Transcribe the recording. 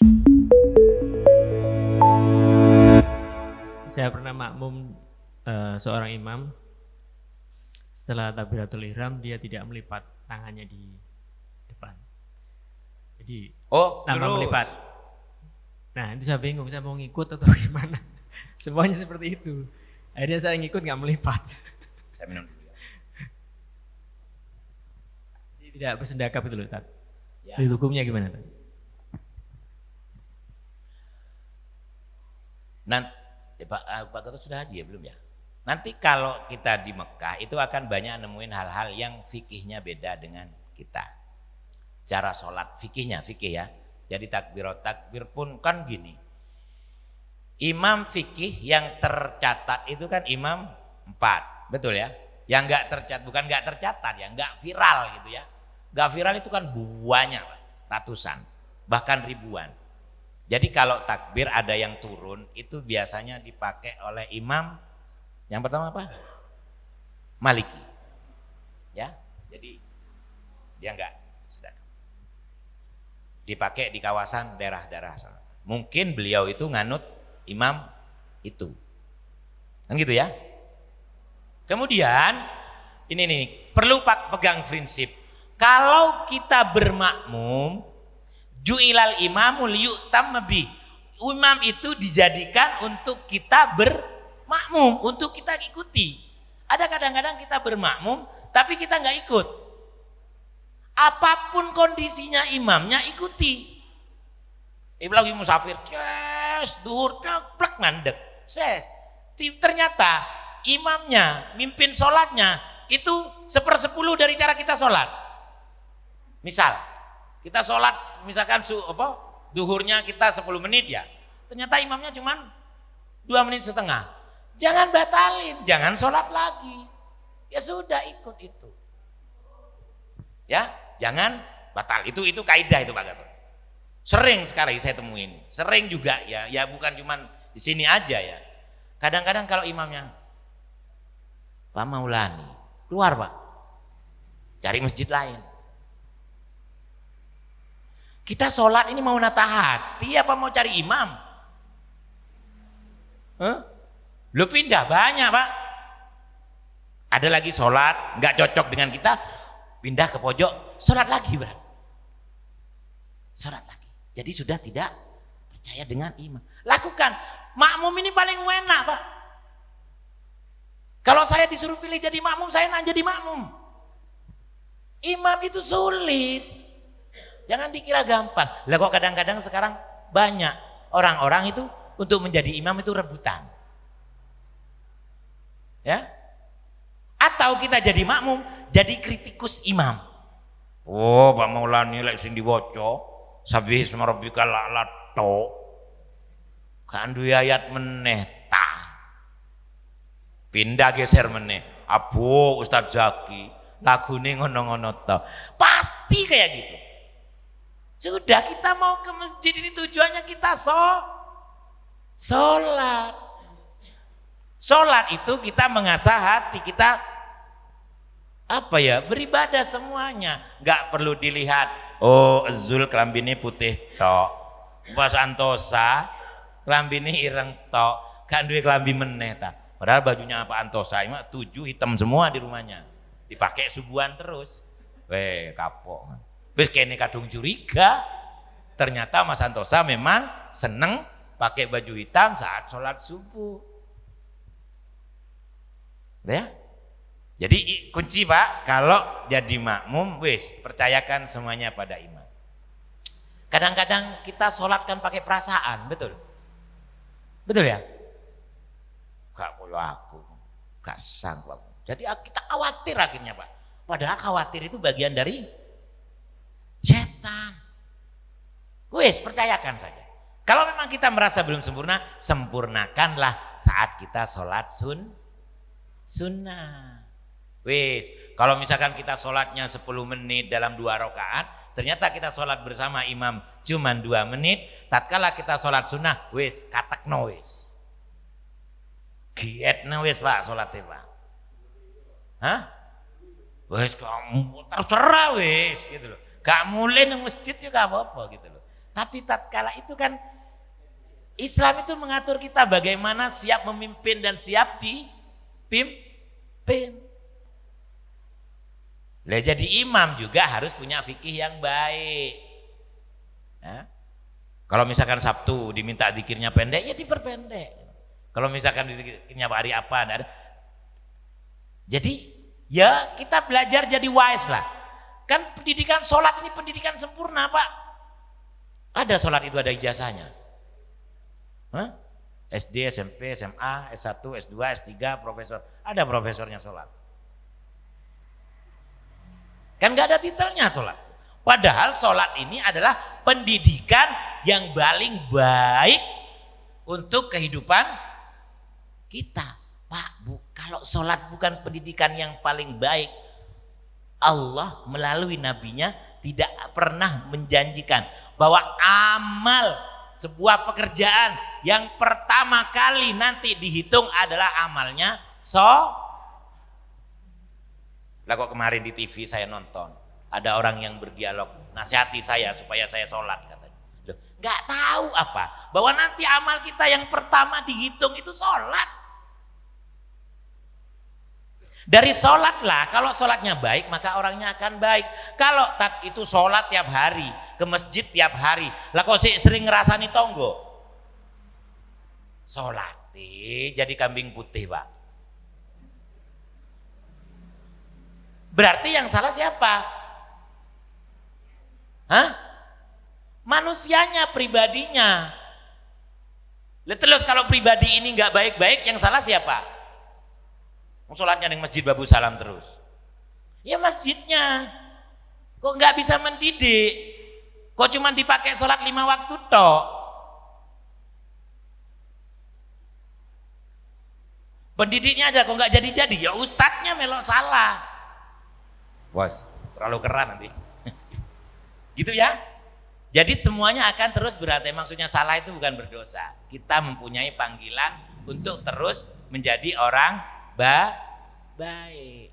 Saya pernah makmum seorang imam, setelah takbiratul ihram dia tidak melipat tangannya di depan. Jadi nama lurus. melipat. Nah itu saya bingung, saya mau ngikut atau gimana. Semuanya seperti itu. Akhirnya saya ngikut nggak melipat. Saya minum dulu ya. Jadi tidak bersendakap itu loh, Tat. Ya. Jadi hukumnya gimana, Tat? Nanti Pak Gatot sudah haji ya belum ya? Nanti kalau kita di Mekah itu akan banyak nemuin hal-hal yang fikihnya beda dengan kita. Cara sholat fikih ya. Jadi takbir pun kan gini. Imam fikih yang tercatat itu kan imam 4, betul ya? Yang nggak tercatat, bukan nggak tercatat ya, nggak viral gitu ya. Nggak viral itu kan banyak, ratusan, bahkan ribuan. Jadi kalau takbir ada yang turun itu biasanya dipakai oleh imam yang pertama apa? Maliki. Ya. Jadi dia enggak sedekah. Dipakai di kawasan daerah-daerah sana. Mungkin beliau itu nganut imam itu. Kan gitu ya? Kemudian ini nih perlu pegang prinsip. Kalau kita bermakmum ju'ilal imamul yu'tam bi. Imam itu dijadikan untuk kita bermakmum, untuk kita ikuti. Ada kadang-kadang kita bermakmum tapi kita nggak ikut. Apapun kondisinya imamnya ikuti. Ibu lagi musafir, duhur plek mandek. Ternyata imamnya mimpin sholatnya itu 1/10 dari cara kita sholat. Misal kita sholat misalkan duhurnya kita 10 menit ya, ternyata imamnya cuma 2,5 menit. Jangan batalin, jangan sholat lagi. Ya sudah ikut itu. Ya, jangan batal. Itu kaidah itu Pak Gatot. Sering sekali saya temuin, sering juga ya bukan cuma di sini aja ya. Kadang-kadang kalau imamnya Pak Maulani keluar Pak, cari masjid lain. Kita sholat ini mau nata hati apa mau cari imam? Lu pindah banyak Pak. Ada lagi sholat nggak cocok dengan kita, pindah ke pojok, sholat lagi Pak. Sholat lagi. Jadi sudah tidak percaya dengan imam. Lakukan. Makmum ini paling enak Pak. Kalau saya disuruh pilih jadi makmum, saya nak jadi makmum. Imam itu sulit. Jangan dikira gampang. Lah kok kadang-kadang sekarang banyak orang-orang itu untuk menjadi imam itu rebutan. Ya? Atau kita jadi makmum, jadi kritikus imam. Oh, Pak Maulani lek sing diwaca sabih isma rabbikal a'la to. Kan duwe ayat meneh ta. Pindah geser meneh. Abu Ustaz Zaki lagune ngono-ngono to. Pasti kayak gitu. Sudah kita mau ke masjid ini tujuannya kita sholat. Sholat itu kita mengasah hati kita beribadah semuanya. Gak perlu dilihat. Oh Zul kelambini putih tok. Pas Antosa kelambini ireng tok. Kan duwe kelambi meneh ta. Padahal bajunya apa Antosa? 7 hitam semua di rumahnya. Dipakai subuhan terus. Kapok. Terus kene kadung curiga, ternyata Mas Santosa memang seneng pakai baju hitam saat sholat subuh. Ya? Jadi kunci Pak, kalau jadi makmum, percayakan semuanya pada imam. Kadang-kadang kita sholat kan pakai perasaan, betul? Betul ya? Gak perlu aku, gak sanggup aku. Jadi kita khawatir akhirnya Pak. Padahal khawatir itu bagian dari setan. Percayakan saja. Kalau memang kita merasa belum sempurna, sempurnakanlah saat kita sholat sunnah. Kalau misalkan kita sholatnya 10 menit dalam 2 rakaat, ternyata kita sholat bersama imam cuma 2 menit, tatkala kita sholat sunnah, katekno gietna Pak sholatnya Pak. Hah? Kamu terserah gitu loh. Gak mulai nang masjid juga apa-apa gitu loh. Tapi tatkala itu kan Islam itu mengatur kita bagaimana siap memimpin dan siap dipimpin. Lah jadi imam juga harus punya fikih yang baik. Ya. Kalau misalkan Sabtu diminta zikirnya pendek, ya diperpendek. Kalau misalkan zikirnya hari apa, ada. Jadi ya kita belajar jadi wise lah. Kan pendidikan sholat ini pendidikan sempurna Pak. Ada sholat itu ada ijazahnya. Hah? SD, SMP, SMA, S1, S2, S3, profesor. Ada profesornya sholat. Kan gak ada titelnya sholat. Padahal sholat ini adalah pendidikan yang paling baik untuk kehidupan kita. Pak, Bu, kalau sholat bukan pendidikan yang paling baik, Allah melalui nabinya tidak pernah menjanjikan bahwa amal sebuah pekerjaan yang pertama kali nanti dihitung adalah amalnya Lah kok kemarin di TV saya nonton ada orang yang berdialog nasihati saya supaya saya sholat katanya. Loh, nggak tahu apa bahwa nanti amal kita yang pertama dihitung itu sholat. Dari sholat lah, kalau sholatnya baik maka orangnya akan baik. Kalau itu sholat tiap hari, ke masjid tiap hari, lah kok sering ngerasani tonggo sholat jadi kambing putih Pak. Berarti yang salah siapa? Hah? Manusianya, pribadinya. Terus kalau pribadi ini nggak baik-baik, yang salah siapa? Sholatnya di masjid babu salam terus. Ya masjidnya. Kok nggak bisa mendidik? Kok cuma dipakai sholat 5 waktu tok? Pendidiknya aja kok nggak jadi-jadi. Ya ustadznya melok salah. Bos, terlalu keras nanti. Gitu ya. Jadi semuanya akan terus berarti maksudnya salah itu bukan berdosa. Kita mempunyai panggilan untuk terus menjadi orang baik.